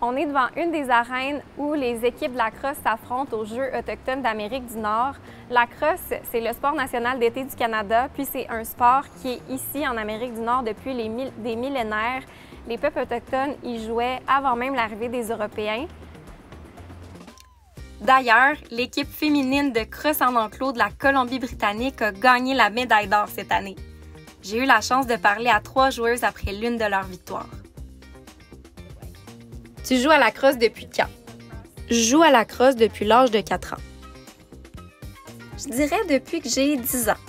On est devant une des arènes où les équipes de la crosse s'affrontent aux Jeux autochtones d'Amérique du Nord. La crosse, c'est le sport national d'été du Canada, puis c'est un sport qui est ici en Amérique du Nord depuis des millénaires. Les peuples autochtones y jouaient avant même l'arrivée des Européens. D'ailleurs, l'équipe féminine de crosse en enclos de la Colombie-Britannique a gagné la médaille d'or cette année. J'ai eu la chance de parler à 3 joueuses après l'une de leurs victoires. Tu joues à la crosse depuis quand? Je joue à la crosse depuis l'âge de 4 ans. Je dirais depuis que j'ai 10 ans.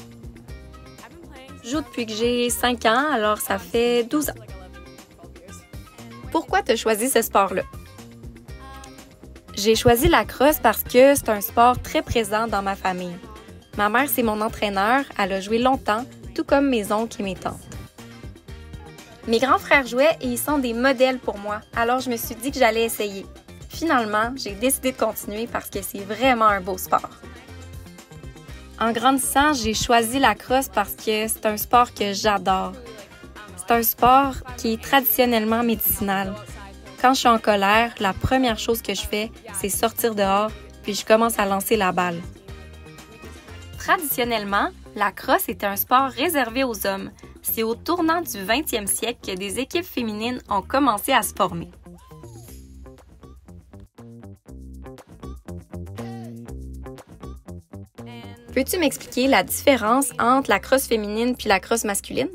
Je joue depuis que j'ai 5 ans, alors ça fait 12 ans. Pourquoi tu as choisi ce sport-là? J'ai choisi la crosse parce que c'est un sport très présent dans ma famille. Ma mère, c'est mon entraîneur, elle a joué longtemps, tout comme mes oncles et mes tantes. Mes grands frères jouaient et ils sont des modèles pour moi, alors je me suis dit que j'allais essayer. Finalement, j'ai décidé de continuer parce que c'est vraiment un beau sport. En grandissant, j'ai choisi la crosse parce que c'est un sport que j'adore. C'est un sport qui est traditionnellement médicinal. Quand je suis en colère, la première chose que je fais, c'est sortir dehors, puis je commence à lancer la balle. Traditionnellement, la crosse était un sport réservé aux hommes. C'est au tournant du 20e siècle que des équipes féminines ont commencé à se former. Peux-tu m'expliquer la différence entre la crosse féminine puis la crosse masculine?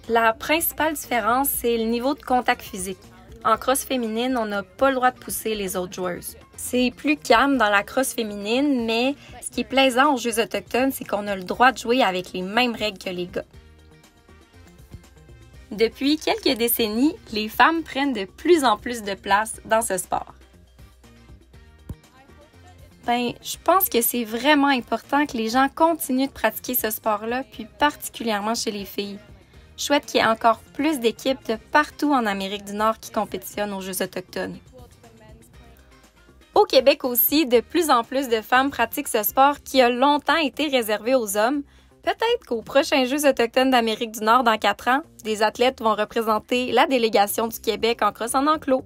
La principale différence, c'est le niveau de contact physique. En crosse féminine, on n'a pas le droit de pousser les autres joueuses. C'est plus calme dans la crosse féminine, mais ce qui est plaisant aux Jeux autochtones, c'est qu'on a le droit de jouer avec les mêmes règles que les gars. Depuis quelques décennies, les femmes prennent de plus en plus de place dans ce sport. Je pense que c'est vraiment important que les gens continuent de pratiquer ce sport-là, puis particulièrement chez les filles. Je souhaite qu'il y ait encore plus d'équipes de partout en Amérique du Nord qui compétitionnent aux Jeux autochtones. Au Québec aussi, de plus en plus de femmes pratiquent ce sport qui a longtemps été réservé aux hommes. Peut-être qu'aux prochains Jeux autochtones d'Amérique du Nord dans 4 ans, des athlètes vont représenter la délégation du Québec en crosse en enclos.